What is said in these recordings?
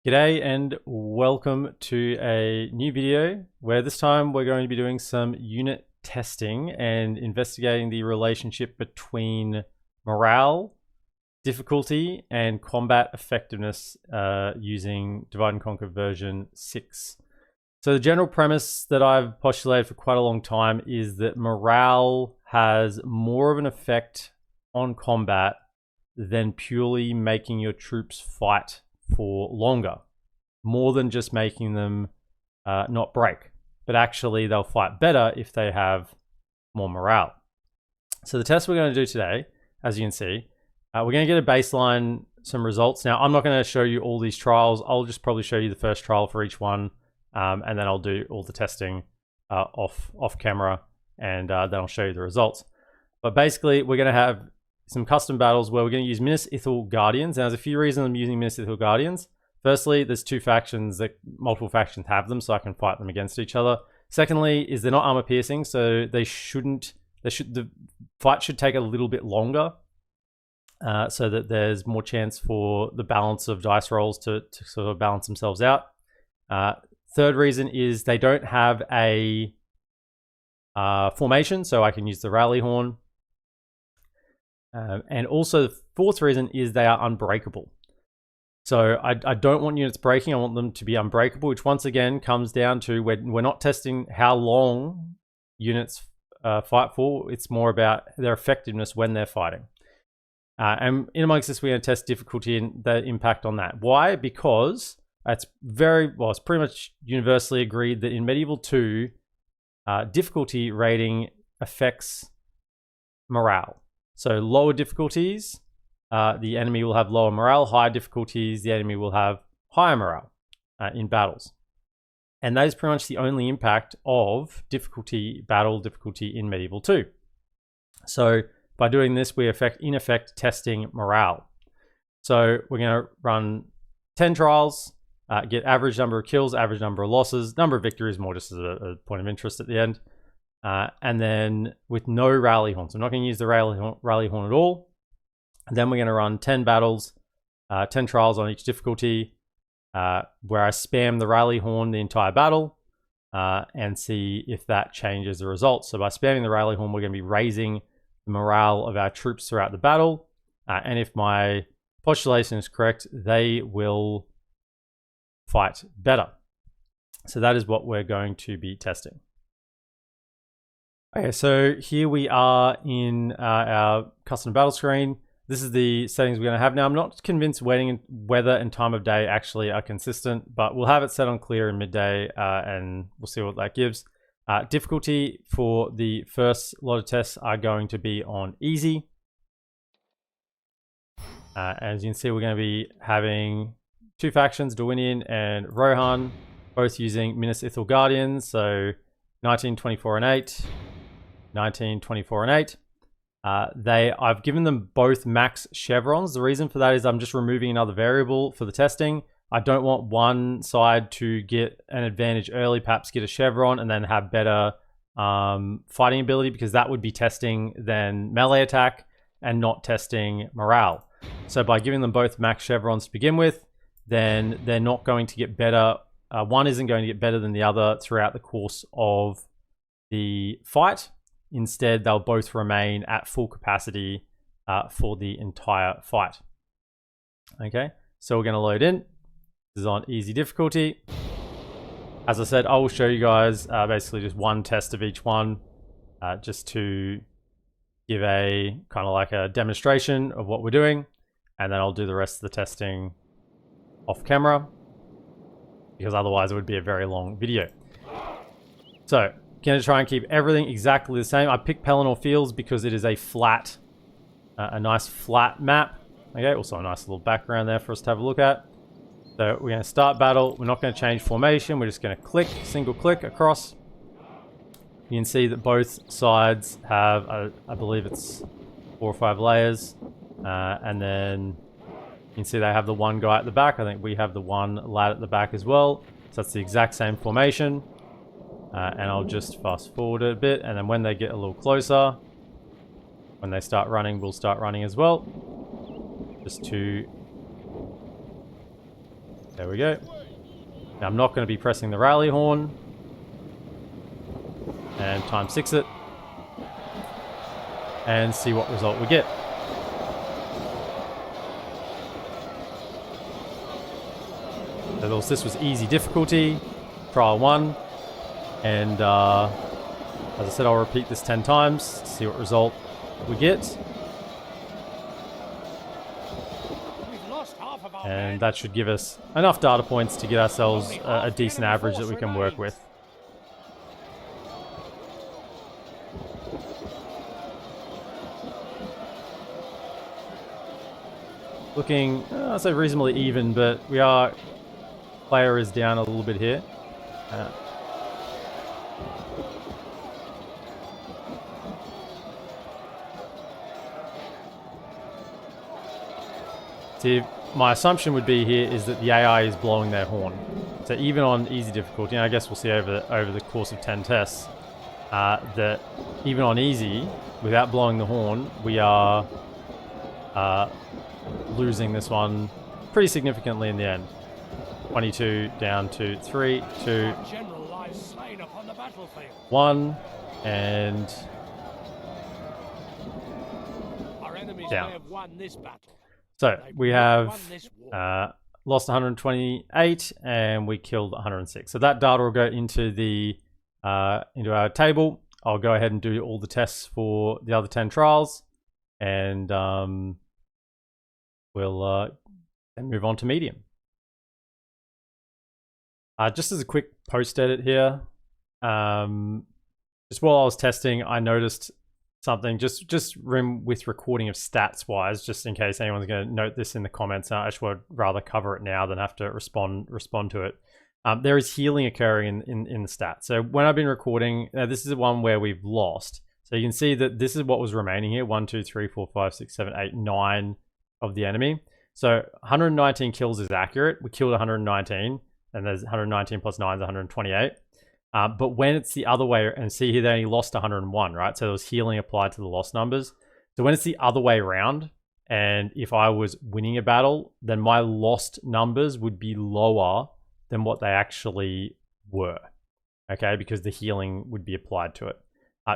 G'day and welcome to a new video where this time we're going to be doing some unit testing and investigating the relationship between morale, difficulty, and combat effectiveness using DivideandConquer version 6. So the general premise that I've postulated for quite a long time is that morale has more of an effect on combat than purely making your troops fight for longer, more than just making them not break, but actually they'll fight better if they have more morale. So the test we're going to do today, as you can see, we're going to get a baseline, some results. Now I'm not going to show you all these trials. I'll just probably show you the first trial for each one, and then I'll do all the testing off camera, and then I'll show you the results. But basically we're going to have some custom battles where we're going to use Minas Ithil Guardians. Now, there's a few reasons I'm using Minas Ithil Guardians. Firstly, there's two factions that multiple factions have them, so I can fight them against each other. Secondly, is they're not armor piercing, so the fight should take a little bit longer, so that there's more chance for the balance of dice rolls to sort of balance themselves out. Third reason is they don't have a formation, so I can use the rally horn. And also the fourth reason is they are unbreakable. So I don't want units breaking, I want them to be unbreakable, which once again comes down to we're not testing how long units fight for, it's more about their effectiveness when they're fighting. And in amongst this, we're going to test difficulty and the impact on that. Why? Because it's it's pretty much universally agreed that in Medieval 2, difficulty rating affects morale. So lower difficulties, the enemy will have lower morale. Higher difficulties, the enemy will have higher morale in battles. And that is pretty much the only impact of battle difficulty in Medieval 2. So by doing this, we in effect testing morale. So we're going to run 10 trials, get average number of kills, average number of losses, number of victories, more just as a point of interest at the end. And then with no rally horn. So I'm not going to use the rally horn at all. And then we're going to run 10 battles, 10 trials on each difficulty, where I spam the rally horn the entire battle, and see if that changes the results. So by spamming the rally horn, we're going to be raising the morale of our troops throughout the battle. And if my postulation is correct, they will fight better. So that is what we're going to be testing. Okay, so here we are in our custom battle screen. This is the settings we're going to have now. I'm not convinced weather and time of day actually are consistent, but we'll have it set on clear and midday, and we'll see what that gives. Difficulty for the first lot of tests are going to be on easy. As you can see, we're going to be having two factions, Darwinian and Rohan, both using Minas Ithil Guardians, so 19, 24, and 8. 19, 24, and 8. I've given them both max chevrons. The reason for that is I'm just removing another variable for the testing. I don't want one side to get an advantage early, perhaps get a chevron, and then have better fighting ability, because that would be testing then melee attack and not testing morale. So by giving them both max chevrons to begin with, then they're not going to get better. One isn't going to get better than the other throughout the course of the fight. Instead, they'll both remain at full capacity for the entire fight. Okay, so we're going to load in. This is on easy difficulty. As I said, I will show you guys basically just one test of each one, just to give a kind of like a demonstration of what we're doing. And then I'll do the rest of the testing off camera, because otherwise it would be a very long video. So, going to try and keep everything exactly the same. I picked Pelennor Fields because it is a flat, a nice flat map. Okay, also a nice little background there for us to have a look at. So we're going to start battle. We're not going to change formation. We're just going to single click across. You can see that both sides have, I believe it's 4 or 5 layers. And then you can see they have the one guy at the back. I think we have the one lad at the back as well. So that's the exact same formation. And I'll just fast forward it a bit, and then when they get a little closer, when they start running, we'll start running as well, just to There we go. Now I'm not going to be pressing the rally horn. And time 6 it. And see what result we get. So this was easy difficulty, trial 1. And as I said, I'll repeat this 10 times to see what result we get. And that should give us enough data points to get ourselves a decent average that we can work with. Looking, I'd say reasonably even, but player is down a little bit here. See, my assumption would be here is that the AI is blowing their horn. So even on easy difficulty, and I guess we'll see over the course of 10 tests, that even on easy, without blowing the horn, we are losing this one pretty significantly in the end. 22 down to 3, 2, 1, and down. So we have lost 128 and we killed 106. So that data will go into our table. I'll go ahead and do all the tests for the other 10 trials, and we'll then move on to medium. Just as a quick post edit here, just while I was testing, I noticed something just with recording of stats wise, just in case anyone's going to note this in the comments. I actually would rather cover it now than have to respond to it. There is healing occurring in the stats. So when I've been recording, this is the one where we've lost. So you can see that this is what was remaining here: 1, 2, 3, 4, 5, 6, 7, 8, 9 of the enemy. So 119 kills is accurate. We killed 119, and there's 119 plus 9 is 128. But when it's the other way, and see here they only lost 101, right? So there was healing applied to the lost numbers. So when it's the other way around, and if I was winning a battle, then my lost numbers would be lower than what they actually were, okay? Because the healing would be applied to it.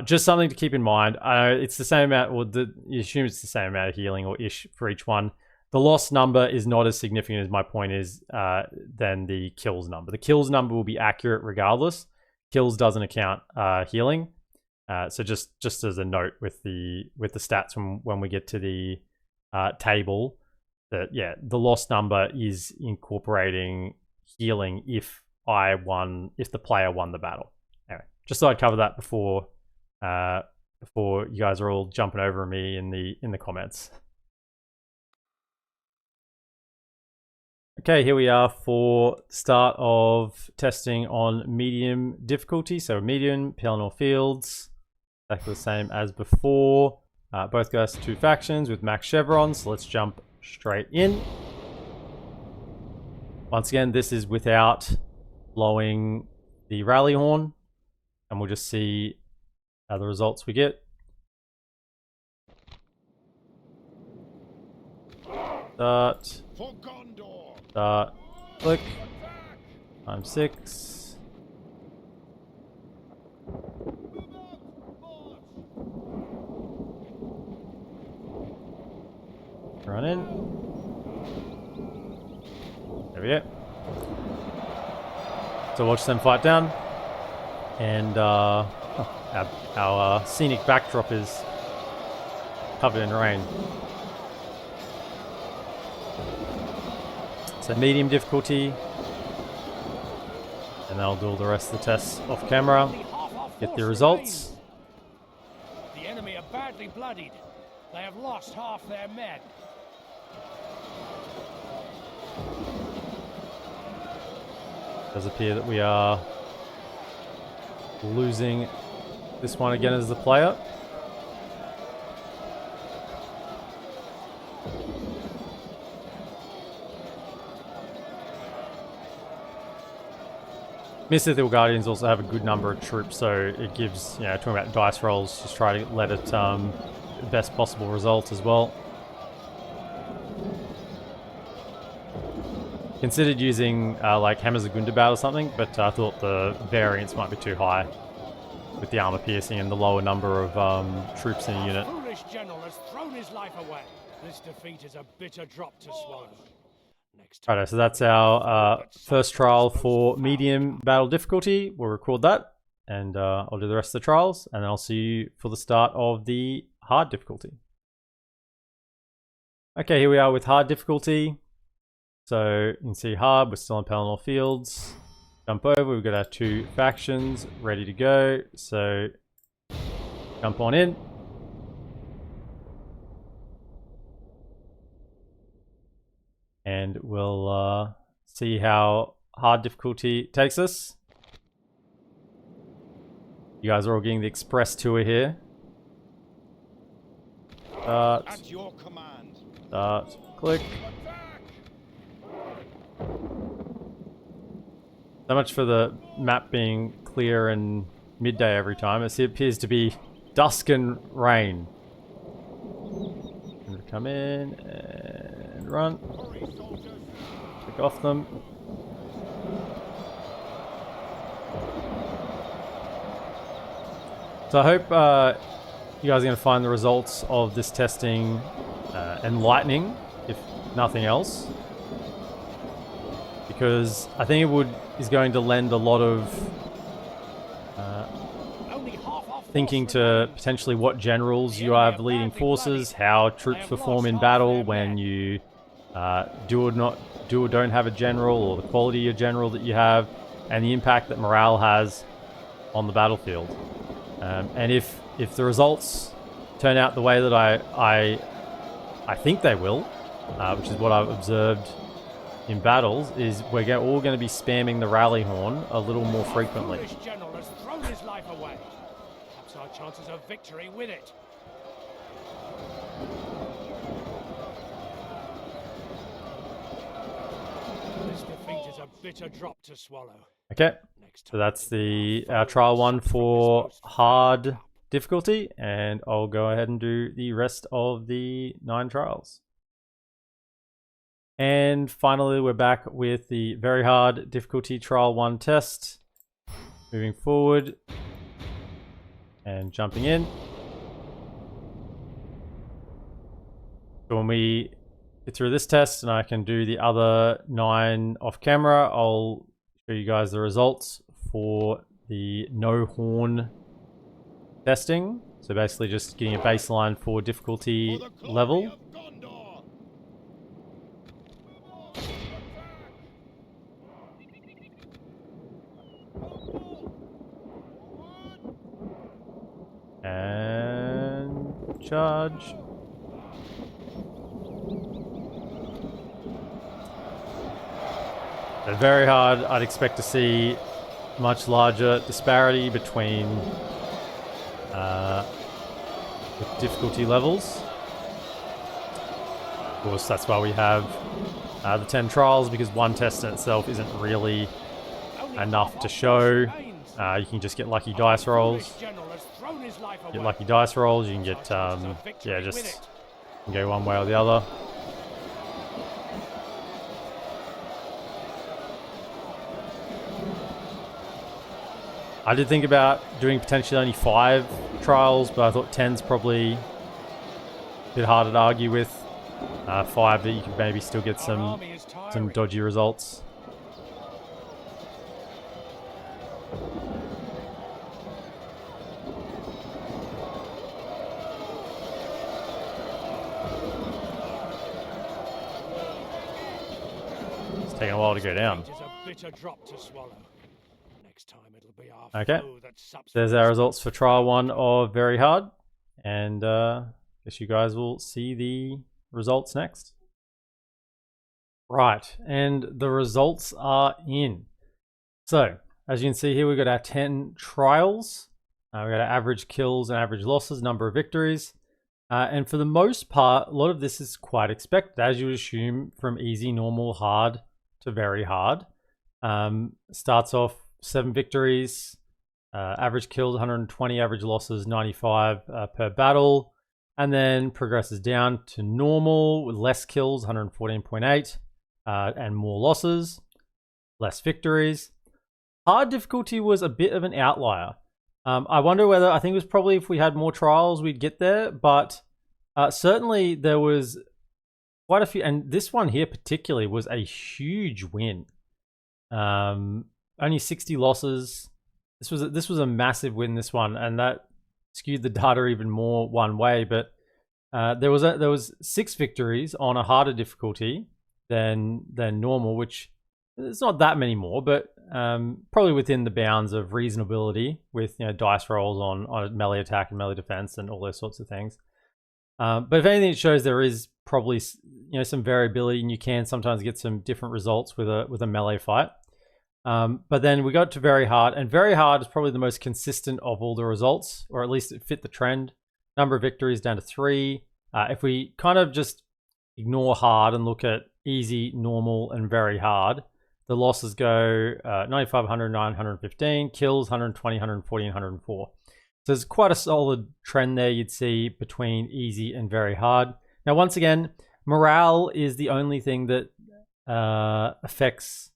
Just something to keep in mind. It's the same amount, or you assume it's the same amount of healing or ish for each one. The loss number is not as significant as my point is than the kills number. The kills number will be accurate regardless. Kills doesn't account healing. So just as a note with the stats when we get to the table, that the loss number is incorporating healing if the player won the battle. Anyway, just thought I'd cover that before you guys are all jumping over me in the comments. Okay, here we are for start of testing on medium difficulty. So medium, Pelennor Fields, exactly the same as before. Both guys 2 factions with max chevrons. So let's jump straight in. Once again, this is without blowing the rally horn, and we'll just see the results we get. Start. Click. Time 6. Run in. There we go. So watch them fight down. And our scenic backdrop is covered in rain. So medium difficulty, and then I'll do all the rest of the tests off camera, get the results. The enemy are badly bloodied. They have lost half their men. It does appear that we are losing this one again as the player. Mythical Guardians also have a good number of troops, so it gives, talking about dice rolls, just try to let it the best possible result as well. Considered using like Hammers of Gundabad or something, but I thought the variance might be too high with the armor piercing and the lower number of troops in a unit. The foolish general has thrown his life away. This defeat is a bitter drop to swallow. Next time. Alright, so that's our first trial for medium battle difficulty. We'll record that, and I'll do the rest of the trials, and then I'll see you for the start of the hard difficulty. Okay, here we are with hard difficulty. So you can see hard, we're still on Pelennor Fields. Jump over, we've got our 2 factions ready to go. So jump on in. And we'll see how hard difficulty takes us. You guys are all getting the express tour here. Start. At your command. Start. Click. So much for the map being clear and midday every time. It appears to be dusk and rain. Come in and run. Pick off them. So I hope you guys are going to find the results of this testing enlightening, if nothing else. Because I think it is going to lend a lot of thinking to potentially what generals you have leading forces, how troops perform in battle when you do or don't have a general, or the quality of your general that you have, and the impact that morale has on the battlefield. And if the results turn out the way that I think they will, which is what I've observed in battles, is we're all going to be spamming the rally horn a little more frequently. The foolish general has thrown his life away. Perhaps our chances of victory with it. This defeat is a bitter drop to swallow. Okay, so that's our trial 1 for hard difficulty, and I'll go ahead and do the rest of the 9 trials. And finally, we're back with the very hard difficulty trial 1 test. Moving forward and jumping in. So when we get through this test and I can do the other 9 off camera, I'll show you guys the results for the no horn testing. So basically just getting a baseline for difficulty level. And charge. They're very hard. I'd expect to see much larger disparity between the difficulty levels. Of course, that's why we have the 10 trials, because one test in itself isn't really enough to show. You can just get lucky dice rolls. Get lucky dice rolls. You can get, yeah, just can go one way or the other. I did think about doing potentially only 5 trials, but I thought 10's probably a bit harder to argue with. 5 that you could maybe still get some dodgy results. It's taking a while to go down. Okay, there's our results for trial 1 of very hard, and guess you guys will see the results next. Right, and the results are in. So as you can see here, we've got our 10 trials. We've got our average kills and average losses, number of victories, and for the most part, a lot of this is quite expected, as you would assume, from easy, normal, hard to very hard. Starts off 7 victories, average kills 120, average losses 95 per battle, and then progresses down to normal with less kills, 114.8, and more losses, less victories. Hard difficulty was a bit of an outlier. I wonder whether, I think it was probably if we had more trials we'd get there, but certainly there was quite a few, and this one here particularly was a huge win. Only 60 losses. This was a massive win, this one, and that skewed the data even more one way. But there was 6 victories on a harder difficulty than normal, which it's not that many more, but probably within the bounds of reasonability with, you know, dice rolls on melee attack and melee defense and all those sorts of things. But if anything, it shows there is probably, you know, some variability, and you can sometimes get some different results with a melee fight. But then we got to very hard, and very hard is probably the most consistent of all the results, or at least it fit the trend. Number of victories down to 3. If we kind of just ignore hard and look at easy, normal, and very hard, the losses go 95, 109, 115, kills 120, 140, and 104. So there's quite a solid trend there you'd see between easy and very hard. Now, once again, morale is the only thing that affects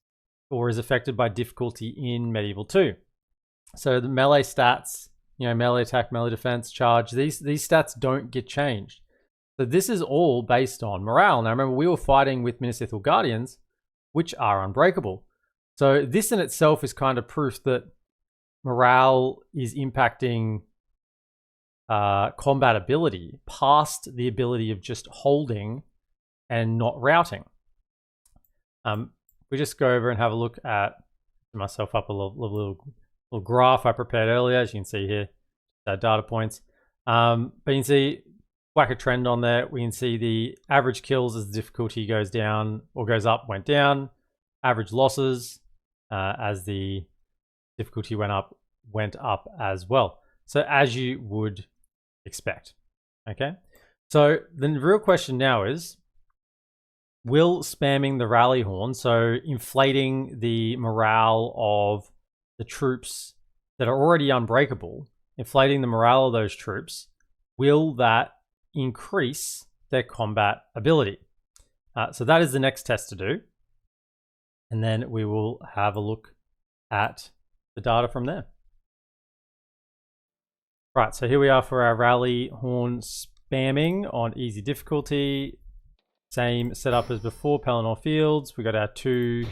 or is affected by difficulty in Medieval 2. So the melee stats, you know, melee attack, melee defense, charge, these stats don't get changed. So this is all based on morale. Now remember, we were fighting with Minas Ithil Guardians, which are unbreakable. So this in itself is kind of proof that morale is impacting combat ability past the ability of just holding and not routing. We just go over and have a look at myself up a little graph I prepared earlier. As you can see here, data points. But you can see, whack a trend on there. We can see the average kills as the difficulty goes down or goes up, went down. Average losses as the difficulty went up as well. So as you would expect. Okay. So the real question now is, will spamming the rally horn, so inflating the morale of the troops that are already unbreakable, inflating the morale of those troops, will that increase their combat ability? So that is the next test to do. And then we will have a look at the data from there. Right, so here we are for our rally horn spamming on easy difficulty. Same setup as before, Pelennor Fields. We got our 2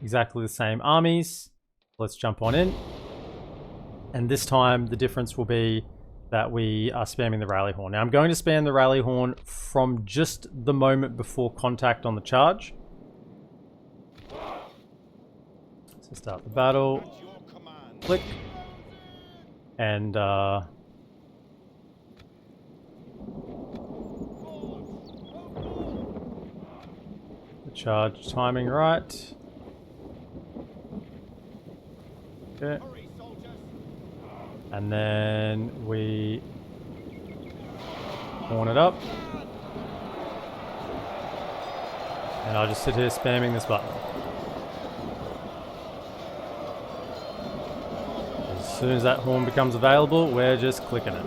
exactly the same armies. Let's jump on in. And this time the difference will be that we are spamming the rally horn. Now I'm going to spam the rally horn from just the moment before contact on the charge. So start the battle, click, and the charge timing right. Okay. And then we horn it up. And I'll just sit here spamming this button. As soon as that horn becomes available, we're just clicking it.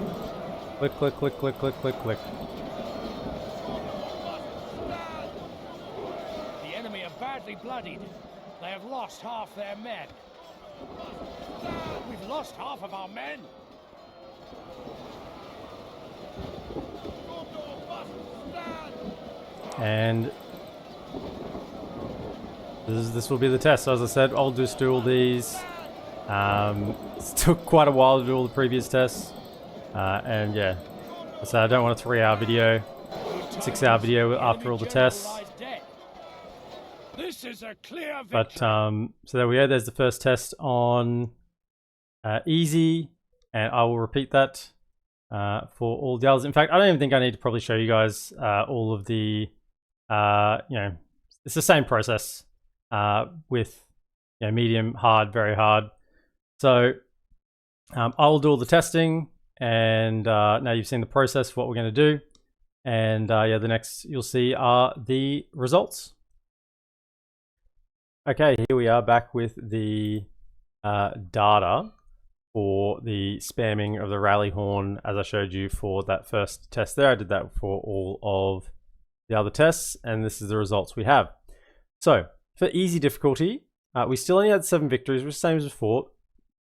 Click, click, click, click, click, click, click. The enemy are badly bloodied. They have lost half their men. We've lost half of our men. And this will be the test. So as I said, I'll just do all these. It took quite a while to do all the previous tests. And yeah, so I don't want a 3-hour video, 6-hour video after all the tests. This is a clear victory. But so there we go. There's the first test on easy, and I will repeat that for all the others. In fact, I don't even think I need to probably show you guys all of the, you know, it's the same process with, you know, medium, hard, very hard. So I will do all the testing, and now you've seen the process of what we're going to do. And yeah, the next you'll see are the results. Okay, here we are back with the data for the spamming of the rally horn as I showed you for that first test there. I did that for all of the other tests, and this is the results we have. So for easy difficulty, we still only had 7 victories, which is the same as before.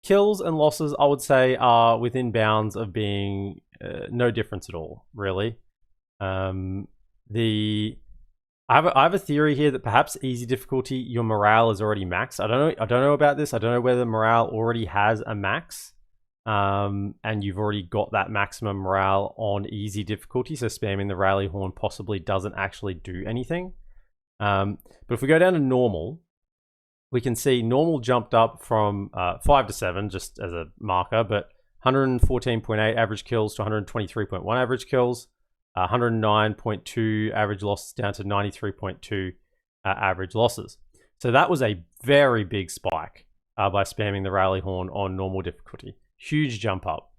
Kills and losses, I would say, are within bounds of being no difference at all, really. I have a theory here that perhaps easy difficulty, your morale is already maxed. I don't know about this. I don't know whether morale already has a max, and you've already got that maximum morale on easy difficulty, so spamming the rally horn possibly doesn't actually do anything. But if we go down to normal, we can see normal jumped up from 5 to 7, just as a marker, but 114.8 average kills to 123.1 average kills, 109.2 average losses down to 93.2 average losses. So that was a very big spike by spamming the rally horn on normal difficulty. Huge jump up.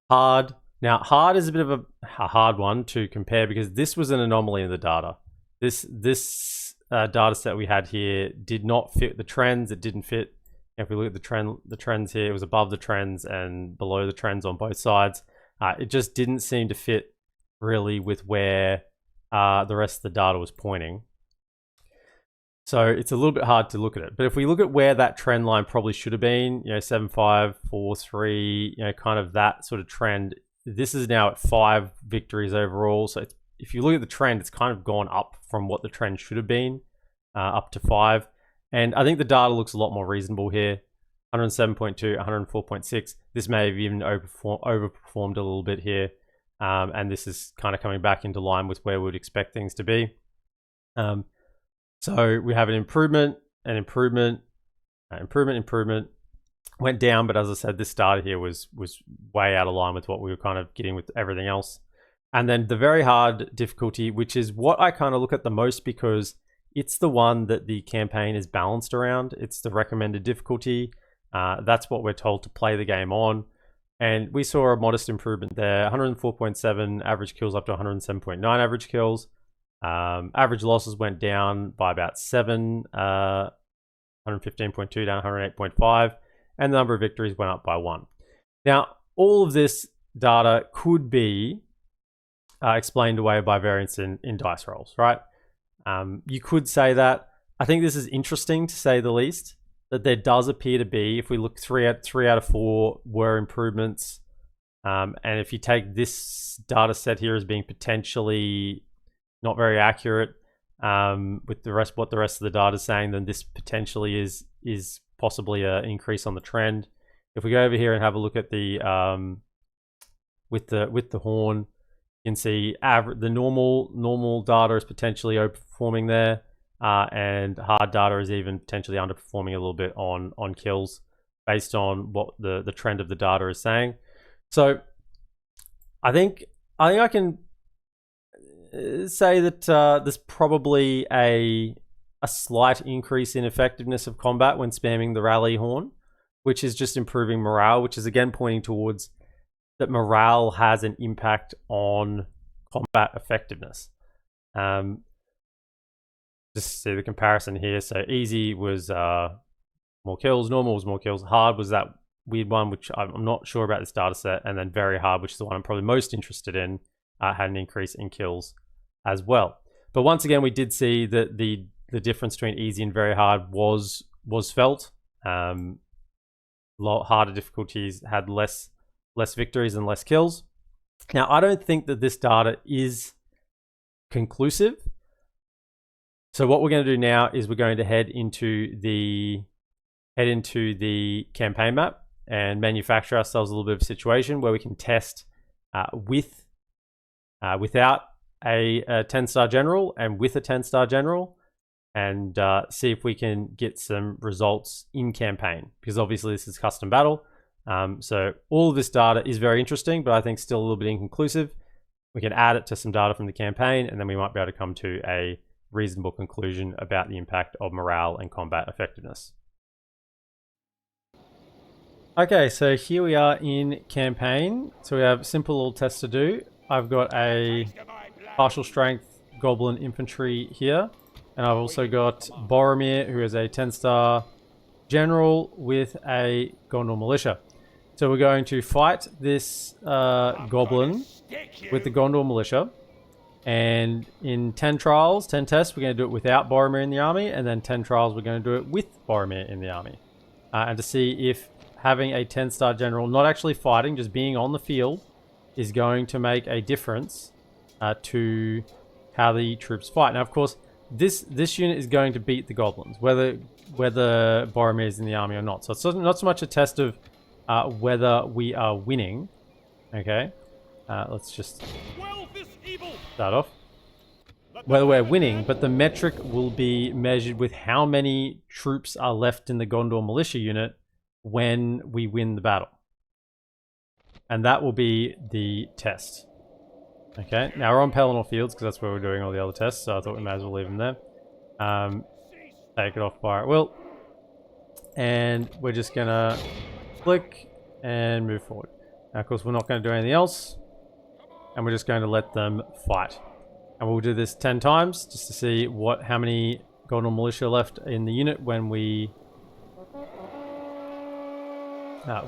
Hard. Now, hard is a bit of a hard one to compare because this was an anomaly in the data. This data set we had here did not fit the trends. It didn't fit. If we look at the trends here, it was above the trends and below the trends on both sides. It just didn't seem to fit really with where the rest of the data was pointing. So it's a little bit hard to look at it. But if we look at where that trend line probably should have been, 7, 5, 4, 3, kind of that sort of trend, this is now at 5 victories overall. So if you look at the trend, it's kind of gone up from what the trend should have been, up to 5. And I think the data looks a lot more reasonable here. 107.2, 104.6. This may have even overperformed a little bit here. And this is kind of coming back into line with where we would expect things to be. So we have an improvement, improvement. Went down, but as I said, this data here was way out of line with what we were kind of getting with everything else. And then the very hard difficulty, which is what I kind of look at the most because it's the one that the campaign is balanced around. It's the recommended difficulty. That's what we're told to play the game on. And we saw a modest improvement there. 104.7 average kills up to 107.9 average kills. Average losses went down by about 7, 115.2 down 108.5. And the number of victories went up by 1. Now, all of this data could be explained away by variance in dice rolls, right? You could say that. I think this is interesting to say the least, that there does appear to be, if we look 3 out of 4 were improvements. And if you take this data set here as being potentially not very accurate with what the rest of the data is saying, then this potentially is possibly an increase on the trend. If we go over here and have a look at the with the horn, you can see the normal data is potentially overperforming there, and hard data is even potentially underperforming a little bit on kills based on what the trend of the data is saying. So I think I can say that there's probably a slight increase in effectiveness of combat when spamming the rally horn, which is just improving morale, which is again pointing towards that morale has an impact on combat effectiveness. Just see the comparison here. So easy was more kills, normal was more kills, hard was that weird one, which I'm not sure about this data set, and then very hard, which is the one I'm probably most interested in, had an increase in kills as well. But once again, we did see that the difference between easy and very hard was felt. Harder difficulties had less victories and less kills. Now, I don't think that this data is conclusive. So what we're going to do now is we're going to head into the campaign map and manufacture ourselves a little bit of a situation where we can test without a 10-star general and with a 10-star general, and see if we can get some results in campaign, because obviously this is custom battle. So all of this data is very interesting, but I think still a little bit inconclusive. We can add it to some data from the campaign, and then we might be able to come to a reasonable conclusion about the impact of morale and combat effectiveness. Okay, so here we are in campaign. So we have simple little tests to do. I've got a partial strength goblin infantry here, and I've also got Boromir, who is a 10-star general with a Gondor militia. So we're going to fight this goblin with the Gondor militia. And in 10 trials, 10 tests, we're going to do it without Boromir in the army, and then 10 trials, we're going to do it with Boromir in the army. And to see if having a 10-star general, not actually fighting, just being on the field, is going to make a difference to how the troops fight. Now, of course, this unit is going to beat the goblins, whether Boromir is in the army or not. So it's not so much a test of whether we are winning. Okay, let's just start off. Whether we're winning, but the metric will be measured with how many troops are left in the Gondor militia unit when we win the battle. And that will be the test. Okay, now we're on Pelennor Fields because that's where we're doing all the other tests, so I thought we may as well leave them there. Take it off by it will. And we're just gonna click and move forward. Now, of course, we're not going to do anything else. And we're just going to let them fight. And we'll do this 10 times just to see how many Gondor militia left in the unit when we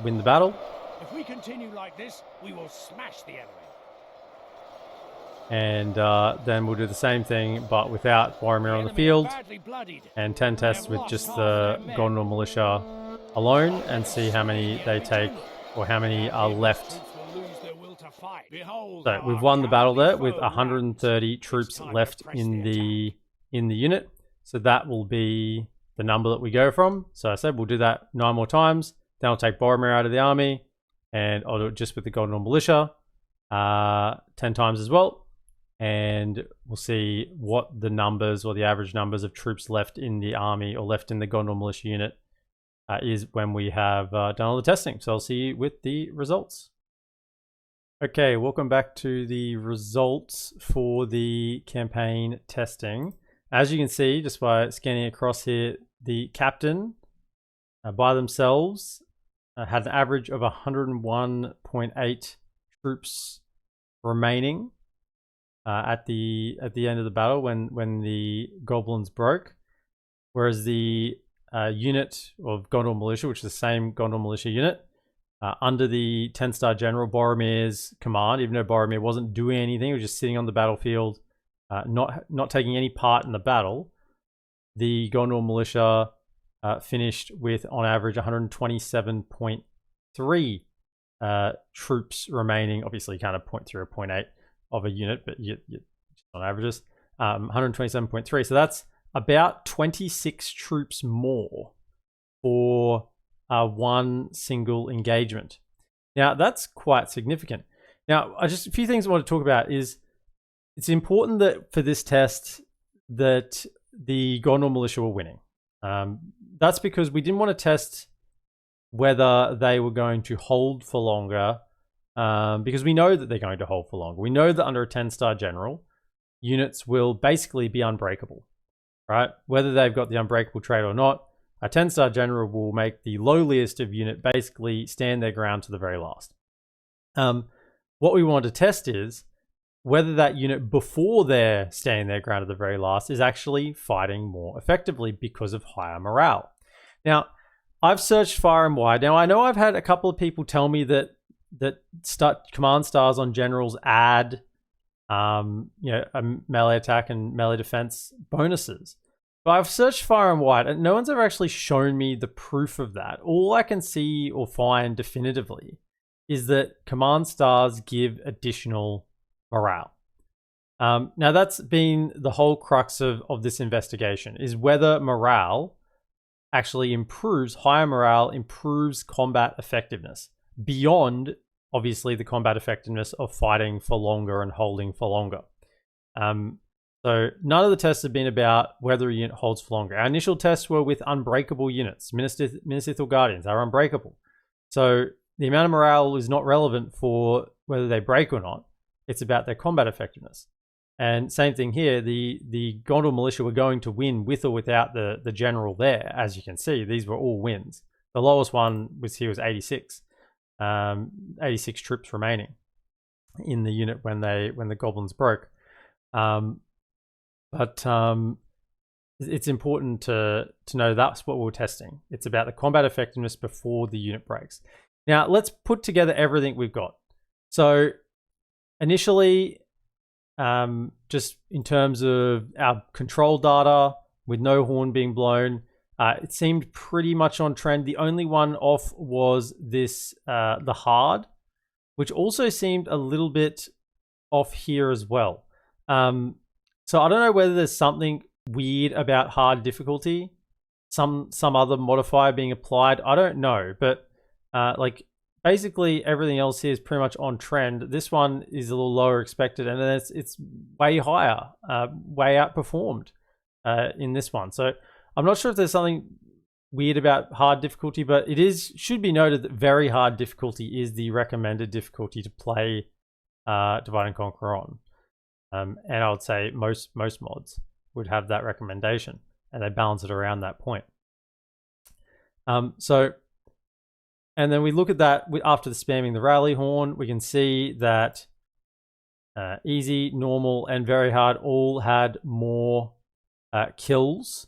win the battle. If we continue like this, we will smash the enemy. And then we'll do the same thing, but without Boromir on the field. And 10 tests with just the Gondor militia alone, and see how many they take, or how many are left. So we've won the battle there with 130 troops left in the unit. So that will be the number that we go from. So I said we'll do that 9 more times. Then I'll take Boromir out of the army, and I'll do it just with the Gondor militia 10 times as well. And we'll see what the numbers, or the average numbers of troops left in the army, or left in the Gondor militia unit is when we have done all the testing. So I'll see you with the results. Okay, welcome back to the results for the campaign testing. As you can see, just by scanning across here, the captain by themselves had an average of 101.8 troops remaining at the end of the battle when the goblins broke, whereas the unit of Gondor militia, which is the same Gondor militia unit, under the 10-star general Boromir's command, even though Boromir wasn't doing anything, he was just sitting on the battlefield, not taking any part in the battle, the Gondor militia finished with, on average, 127.3 troops remaining. Obviously, kind of 0.3 or 0.8 of a unit, but just on averages, 127.3. So that's about 26 troops more for one single engagement. Now, that's quite significant. Now, just a few things I want to talk about is it's important that for this test that the Gondor militia were winning. That's because we didn't want to test whether they were going to hold for longer, because we know that they're going to hold for longer. We know that under a 10-star general, units will basically be unbreakable, right? Whether they've got the unbreakable trait or not, a 10-star general will make the lowliest of unit basically stand their ground to the very last. What we want to test is whether that unit, before they're standing their ground to the very last, is actually fighting more effectively because of higher morale. Now, I've searched far and wide. Now, I know I've had a couple of people tell me that command stars on generals add a melee attack and melee defense bonuses. But I've searched far and wide, and no one's ever actually shown me the proof of that. All I can see or find definitively is that command stars give additional morale. Now, that's been the whole crux of this investigation, is whether morale actually improves, higher morale improves combat effectiveness beyond, obviously, the combat effectiveness of fighting for longer and holding for longer. So none of the tests have been about whether a unit holds for longer. Our initial tests were with unbreakable units. Minas Ithil Guardians are unbreakable. So the amount of morale is not relevant for whether they break or not. It's about their combat effectiveness. And same thing here, the Gondor militia were going to win with or without the general there. As you can see, these were all wins. The lowest one was 86. 86 troops remaining in the unit when the goblins broke. But it's important to know that's what we're testing. It's about the combat effectiveness before the unit breaks. Now, let's put together everything we've got. So initially, just in terms of our control data with no horn being blown. It seemed pretty much on trend. The only one off was this, the hard, which also seemed a little bit off here as well. So I don't know whether there's something weird about hard difficulty, some other modifier being applied. I don't know, but like basically everything else here is pretty much on trend. This one is a little lower expected, and then it's way higher, way outperformed in this one. So I'm not sure if there's something weird about hard difficulty, but should be noted that very hard difficulty is the recommended difficulty to play Divide and Conquer on. And I would say most mods would have that recommendation, and they balance it around that point. And then we look at that after the spamming the rally horn, we can see that easy, normal, and very hard all had more kills.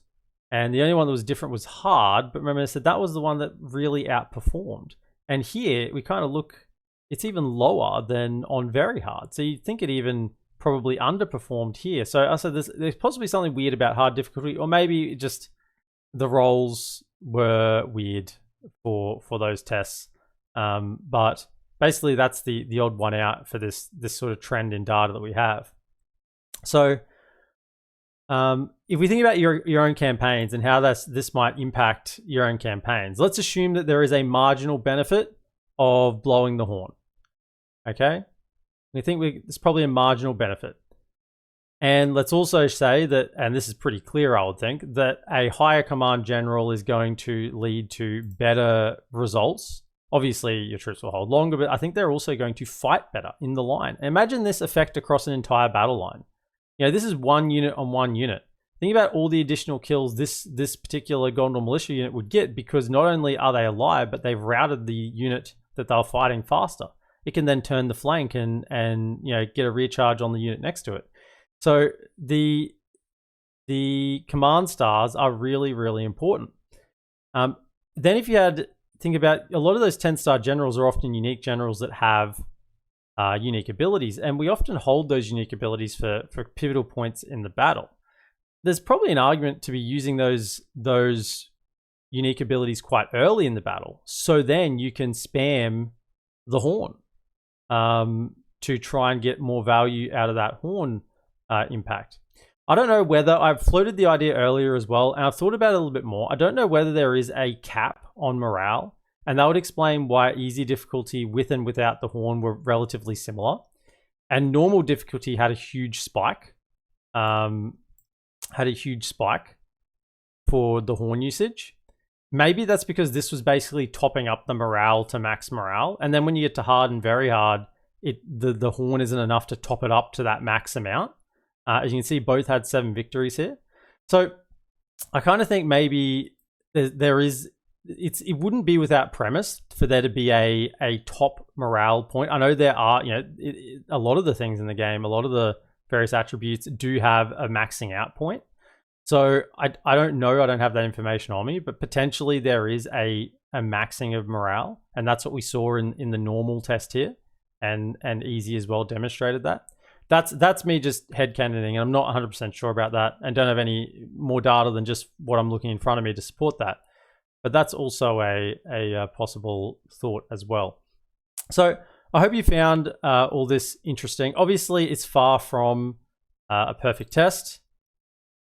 And the only one that was different was hard, but remember I said that was the one that really outperformed. And here we kind of look, it's even lower than on very hard. So you'd think it even probably underperformed here. So I said there's possibly something weird about hard difficulty, or maybe just the rolls were weird for those tests. But basically that's the odd one out for this sort of trend in data that we have. So if we think about your own campaigns and how this might impact your own campaigns, let's assume that there is a marginal benefit of blowing the horn. Okay, we think there's probably a marginal benefit. And let's also say that, and this is pretty clear, I would think, that a higher command general is going to lead to better results. Obviously, your troops will hold longer, but I think they're also going to fight better in the line. Imagine this effect across an entire battle line. You know, this is one unit on one unit. Think about all the additional kills this particular Gondor militia unit would get, because not only are they alive, but they've routed the unit that they're fighting faster. It can then turn the flank and you know, get a rear charge on the unit next to it. So the command stars are really, really important. Then if you think about a lot of those 10-star generals are often unique generals that have unique abilities, and we often hold those unique abilities for pivotal points in the battle. There's probably an argument to be using those unique abilities quite early in the battle, so then you can spam the horn to try and get more value out of that horn impact. I don't know whether, I've floated the idea earlier as well, and I've thought about it a little bit more. I don't know whether there is a cap on morale, and that would explain why easy difficulty with and without the horn were relatively similar, and normal difficulty had a huge spike. For the horn usage. Maybe that's because this was basically topping up the morale to max morale, and then when you get to hard and very hard, the horn isn't enough to top it up to that max amount. As you can see, both had 7 victories here. So I kind of think maybe it wouldn't be without premise for there to be a top morale point. I know there are, you know, a lot of the things in the game, a lot of the various attributes do have a maxing out point. So I don't know, I don't have that information on me, but potentially there is a maxing of morale, and that's what we saw in the normal test here, and easy as well demonstrated that. That's me just headcanoning, and I'm not 100% sure about that, and don't have any more data than just what I'm looking in front of me to support that. But that's also a possible thought as well. So I hope you found all this interesting. Obviously, it's far from a perfect test.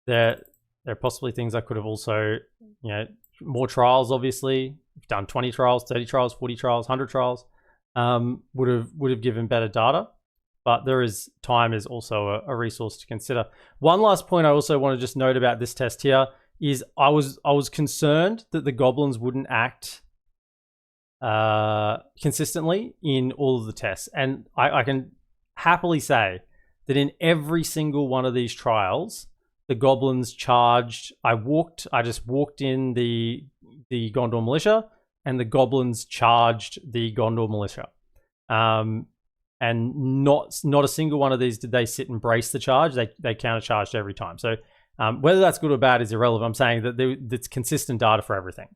There are possibly things I could have also, you know, more trials. Obviously, we've done 20 trials, 30 trials, 40 trials, 100 trials. Would have given better data. But time is also a resource to consider. One last point I also want to just note about this test here is I was concerned that the goblins wouldn't act consistently in all of the tests, and I can happily say that in every single one of these trials, the goblins charged. I just walked in the Gondor militia, and the goblins charged the Gondor militia. And not a single one of these did they sit and brace the charge. They countercharged every time. So whether that's good or bad is irrelevant. I'm saying that it's consistent data for everything.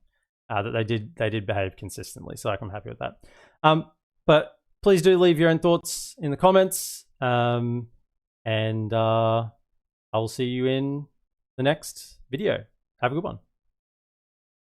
That they did behave consistently. So I'm happy with that. But please do leave your own thoughts in the comments. And I will see you in the next video. Have a good one.